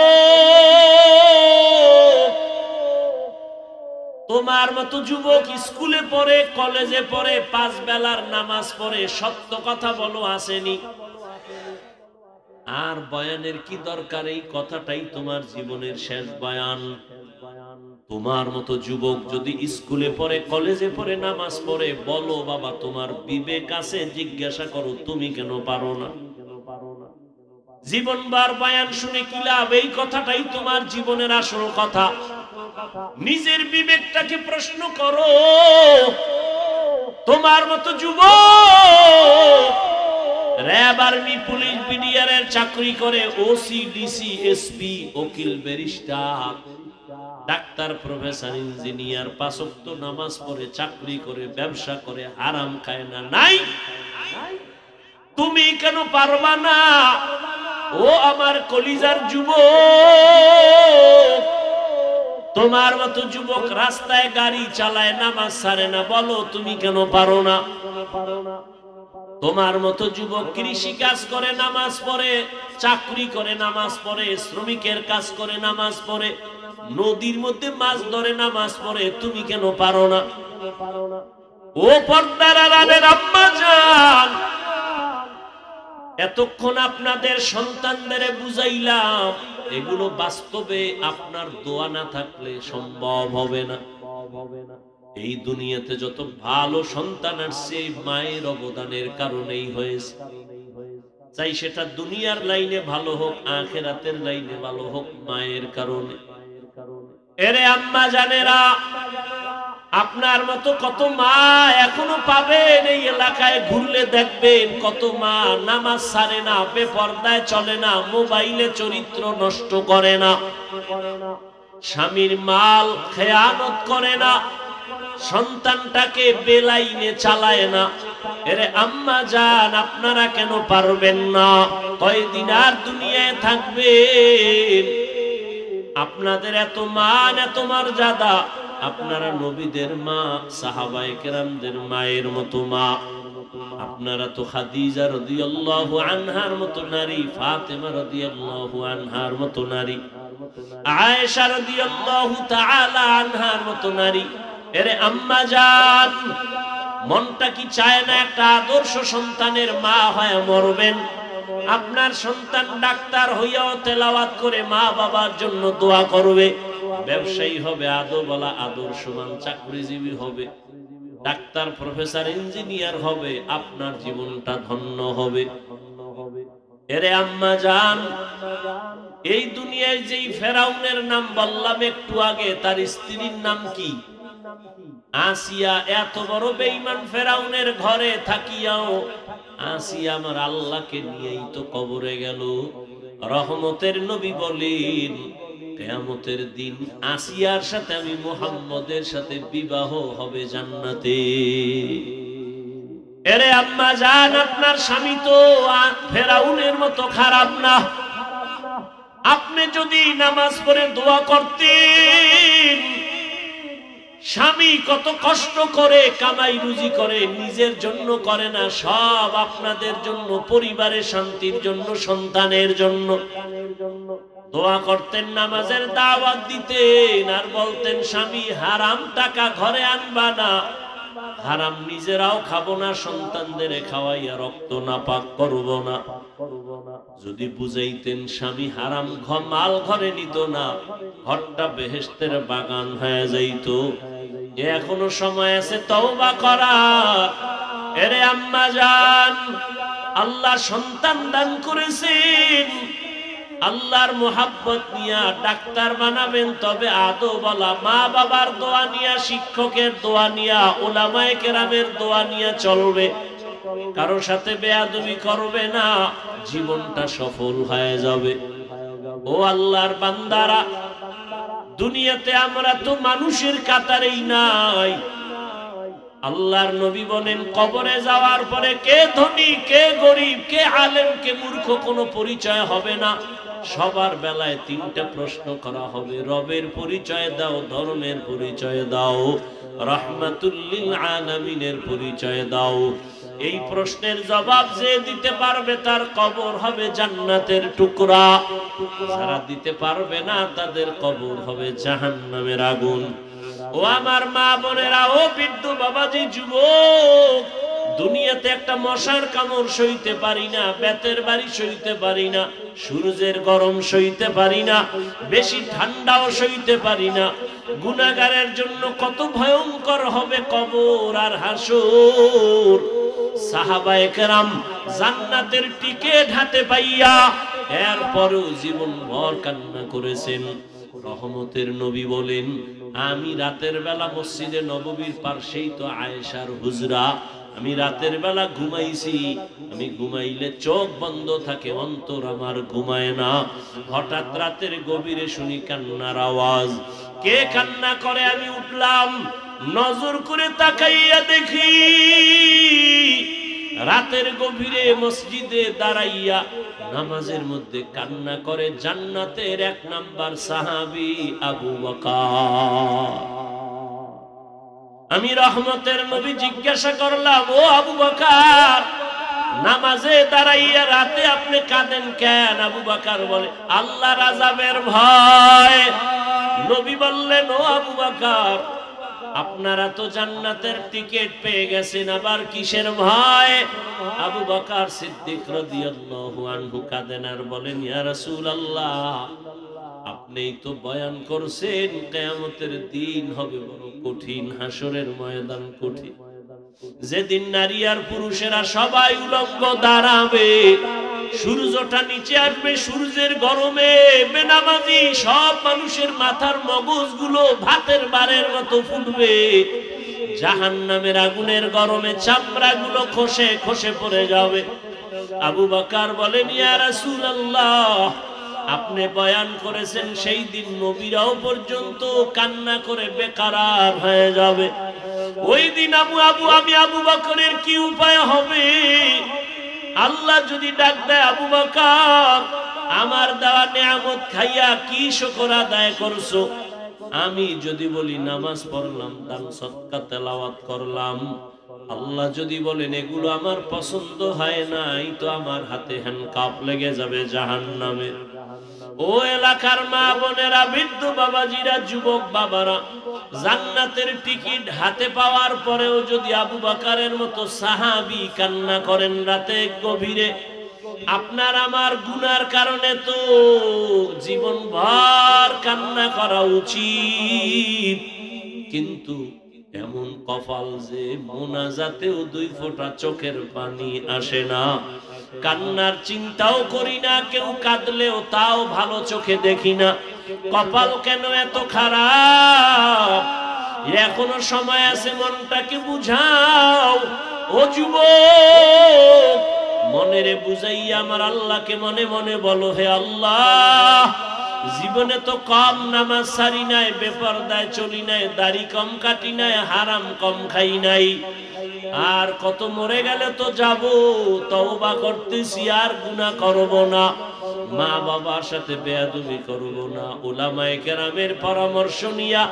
Speaker 1: তোমার মতো যুবক স্কুলে পড়ে, কলেজে পড়ে, 5 বেলার নামাজ পড়ে, সত্য কথা বলো আসেনি? আর বয়ানের কি দরকার? এই কথাটাই তোমার জীবনের শেষ বয়ান। তোমার মতো যুবক যদি স্কুলে পড়ে, কলেজে পড়ে, নামাজ পড়ে, বলো বাবা, তোমার বিবেক আছে, জিজ্ঞাসা করো তুমি কেন পারো না? জীবনবার বয়ান শুনে কি লাভ? এই কথাটাই তোমার জীবনের আসল কথা। নিজের বিবেকটাকে প্রশ্ন করো। তোমার মতো যুবক র‍্যাব, আর্মি, পুলিশ, বিডিআর এর চাকরি করে, ওসি, ডিসি, এসপি, উকিল, ব্যারিস্টার, ডাক্তার, প্রফেসর, ইঞ্জিনিয়ার, 5 ওয়াক্ত নামাজ পড়ে, চাকরি করে, ব্যবসা করে, হারাম খায় না, নাই? তুমি কেন পারবা না? ও আমার কলিজার যুবক, তোমার মতো যুবক রাস্তায় গাড়ি চালায়, নামাজ ছাড়ে না, বলো তুমি কেন পারো না? তোমার মতো যুবক কৃষি কাজ করে, নামাজ পড়ে, চাকরি করে, নামাজ পড়ে, শ্রমিকের কাজ করে, নামাজ পড়ে, নদীর মধ্যে মাছ ধরে, নামাজ পড়ে, তুমি কেন পারো না? ও পর্দার আড়ালের আম্মা জান, এতক্ষণ আপনাদের সন্তানদের বুঝাইলাম, এগুলো বাস্তবে আপনার দোয়া না থাকলে সম্ভব হবে না। এই দুনিয়াতে যত ভালো সন্তান আসছে, মায়ের অবদানের কারণেই হয়েছে। চাই সেটা দুনিয়ার লাইনে ভালো হোক, আখিরাতের লাইনে ভালো হোক, মায়ের কারণে। এরে আম্মা জানেরা, আপনার মতো কত মা এখনো পাবেন। এই এলাকায় ঘুরলে দেখবেন কত মা নামাজ ছাড়ে না, বেপরদায় চলে না, মোবাইলে চরিত্র নষ্ট করে না, স্বামীর মাল খেয়ানত করে না, সন্তানটাকে বেলাইনে চালায় না। এরে আম্মা জান, আপনারা কেন পারবেন না? কয়দিন আর দুনিয়ায় থাকবেন? আপনাদের এত মান, এত মর্যাদা, আপনারা নবীদের মা, সাহাবায়ে কেরামদের মায়ের মতো মা। আপনারা তো খাদিজা রাদিয়াল্লাহু আনহার মতো নারী, ফাতেমা রাদিয়াল্লাহু আনহার মতো নারী, আয়েশা রাদিয়াল্লাহু তাআলা আনহার মতো নারী। এরে আম্মা জান, মনটা কি চায় না একটা আদর্শ সন্তানের মা হয়ে মরবেন? আপনার সন্তান ডাক্তার হইয়াও তেলাওয়াত করে মা বাবার জন্য দোয়া করবে, ব্যবসায়ী হবে, আদবওয়ালা, আদর্শবান চাকরিজীবী হবে, ডাক্তার, প্রফেসর, ইঞ্জিনিয়ার হবে, আপনার জীবনটা ধন্য হবে। এরে আম্মা জান, এই দুনিয়ায় যেই ফেরাউনের নাম বললাম একটু আগে, তার স্ত্রীর নাম কি? আসিয়া। এত বড় বেঈমান ফেরাউনের ঘরে থাকিয়াও আসিয়া আমার আল্লাহকে নিয়েই তো কবরে গেল। রহমতের নবী বলেন, কিয়ামতের দিন আসিয়ার সাথে আমি মুহাম্মদের সাথে বিবাহ হবে জান্নাতে। এরে আম্মা জান, আপনার স্বামী তো ফেরাউনের মতো খারাপ না। আপনি যদি নামাজ পড়ে দোয়া করতেন, স্বামী কত কষ্ট করে কামাই রুজি করে, নিজের জন্য করে না, সব আপনাদের জন্য, পরিবারের শান্তির জন্য, সন্তানের জন্য। দোয়া করতেন, নামাজের দাওয়াত দিতেন, আর বলতেন স্বামী হারাম টাকা ঘরে আনবা না, হারাম নিজেরাও খাবো না, সন্তানদের খাওয়াইয়া রক্ত নাপাক করব না। যদি বুঝাইতেন স্বামী হারাম মাল ঘরে নিত না, ঘরটা বেহেশতের বাগান হয়ে যাইত। এখনো সময় আছে তওবা করার। এরে আম্মা জান, আল্লাহ সন্তান দান করেছেন, আল্লাহর মোহাব্বত নিয়া ডাক্তার বানাবেন, তবে আদৌ বলা মা বাবার দোয়া নিয়া, শিক্ষকের দোয়া নিয়া, উলামায়ে কেরামের দোয়া নিয়া চলবে। কারো সাথে বেয়াদবি করবে না, জীবনটা সফল হয়ে যাবে। ও আল্লাহর বান্দারা, দুনিয়াতে আমরা তো মানুষের কাতারেই নাই। আল্লাহর নবী বলেন, কবরে যাওয়ার পরে কে ধনী, কে গরিব, কে আলেম, কে মূর্খ কোনো পরিচয় হবে না। সবার বেলায় তিনটা প্রশ্ন করা হবে, রবের পরিচয় দাও, ধর্মের পরিচয় দাও, রাহমাতুল লিল আলামিনের পরিচয় দাও। এই প্রশ্নের জবাব যে দিতে পারবে তার কবর হবে জান্নাতের টুকরা, যারা দিতে পারবে না তাদের কবর হবে জাহান্নামের আগুন। ও আমার মা বোনেরা, ও বৃদ্ধ বাবাজি, যুবক, দুনিয়াতে একটা মশার কামড় সইতে পারি না, বেতের বাড়ি সইতে পারি না, সূর্যের গরম সইতে পারি না, বেশি ঠান্ডাও সইতে পারি না। গুনাহগারের জন্য কত ভয়ঙ্কর হবে কবর আর হাসর। সাহাবায়ে কেরাম জান্নাতের টিকিট হাতে পাইয়া এরপরেও জীবন ভর কান্না করেছেন। রহমতের নবী বলেন, আমি রাতের বেলা মসজিদে নববীর পাশেই তো আয়েশার হুজরা, আমি রাতের বেলা ঘুমাইছি, আমি ঘুমাইলে চোখ বন্ধ থাকে, অন্তর আমার ঘুমায় না। হঠাৎ রাতের গভীরে শুনি কান্নার আওয়াজ। কে কান্না করে? আমি উঠলাম, নজর করে তাকাইয়া দেখি রাতের গভীরে মসজিদে দাঁড়াইয়া নামাজের মধ্যে কান্না করে জান্নাতের 1 নাম্বার সাহাবী আবু বকর। আমি রহমতের নবী জিজ্ঞাসা করলাম, ও আবু বকর, নামাজে দাঁড়াইয়া রাতে আপনি কাঁদেন কেন? আবু বকর বলে, আল্লাহর আযাবের ভয়। নবী বললেন, ও আবু বকর, আপনারা তো জান্নাতের টিকিট পেয়ে গেছেন, আবার কিসের ভয়? আবু বকর সিদ্দিক রাদিয়াল্লাহু আনহু কাঁদেন আর বলেন, ইয়া রাসূলুল্লাহ, আপনি তো বয়ান করছেন কিয়ামতের দিন হবে বড় কঠিন, হাসরের ময়দান কঠিন, যেদিন নারী আর পুরুষেরা সবাই উলঙ্গ দাঁড়াবে, সূর্যটা নিচে আসবে, সূর্যের গরমে বেনামাজি সব মানুষের মাথার মগজগুলো ভাতের বারের মতো ফুটবে, জাহান্নামের আগুনের গরমে চামড়াগুলো খসে খসে পড়ে যাবে। আবু বকর বলেন, ইয়া রাসূলুল্লাহ, আপনি বয়ান করেছেন সেই দিন নবীরাও পর্যন্ত কান্না করে বেকারার হয়ে যাবে। ওই দিন আমি আবু বকরের কি উপায় হবে? আল্লাহ যদি ডাক দেয়, আবু বকর, আমার দেওয়া নিয়ামত খাইয়া কি শুকর আদায় করছো? আমি যদি বলি নামাজ পড়লাম, দান সদকা তেলাওয়াত করলাম, আল্লাহ যদি বলেন এগুলো আমার পছন্দ হয় নাই, তো আমার হাতে হ্যান্ডকাপ লেগে যাবে জাহান্নামের। ও এলাকার মা বোনেরা, বৃদ্ধ বাবাজিরা, যুবক বাবারা, জান্নাতের টিকিট হাতে পাওয়ার পরেও যদি আবু বকরের মতো সাহাবী কান্না করেন রাতে গভীরে, আপনার আমার গুনার কারণে তো জীবনভর কান্না করা উচিত, কিন্তু এমন কপাল যে মোনাজাতেও 2 ফোঁটা চোখের পানি আসে না, কান্নার চিন্তাও করি না, কেউ কাঁদলেও তাও ভালো চোখে দেখি না। কপাল কেন এত খারাপ? এখনো সময় আছে, মনটাকে বুঝাও। ও যুবক, মনেরে বুঝাইয়া আমার আল্লাহকে মনে মনে বলো, হে আল্লাহ, জীবনে তো কম নামাজ সারি নাই, বেপরদায় চলি নাই, দাড়ি কম কাটি নাই, হারাম কম খাই নাই, আর কত মরে গেলে তো যাব, তওবা করতেছি আর গুনাহ করব না, মা বাবার সাথে বেয়াদবি করব না, উলামায়ে কেরামের পরামর্শ নিয়া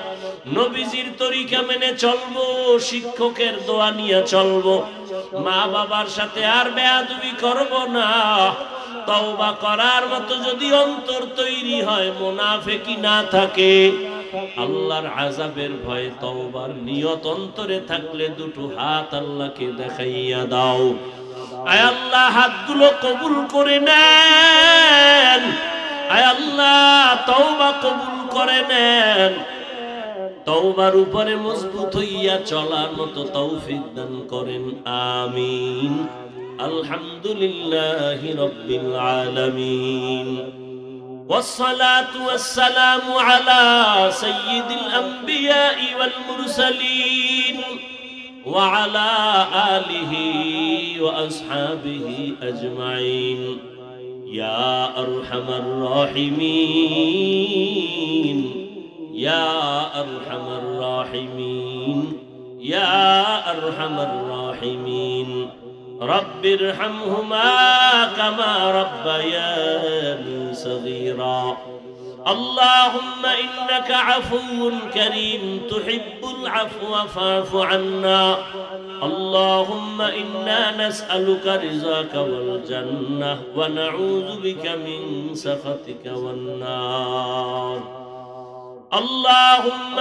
Speaker 1: নবীজির তরিকা মেনে চলবো, শিক্ষকের দোয়া নিয়ে চলবো, মা বাবার সাথে আর বেয়াদবি করব না। তওবা করার মতো যদি অন্তর তৈরি হয়, মুনাফিকি না থাকে, আল্লাহর আযাবের ভয়ে তওবার নিয়ত অন্তরে থাকলে দুটো হাত আল্লাহকে দেখাইয়া দাও। আয় আল্লাহ, হাতগুলো কবুল করে নেন। আয় আল্লাহ, তওবা কবুল করে নেন। তওবার উপরে মজবুত হইয়া চলার মতো তৌফিক দান করেন, আমিন। আলহামদুলিল্লাহি রাব্বিল আলামিন। والصلاة والسلام على سيد الأنبياء والمرسلين وعلى آله وأصحابه أجمعين يا أرحم الراحمين يا أرحم الراحمين يا أرحم الراحمين رب ارحمهما كما ربياني صغيرا اللهم إنك عفو كريم تحب العفو فاعف عنا اللهم إنا نسألك رضاك والجنة ونعوذ بك من سخطك والنار اللهم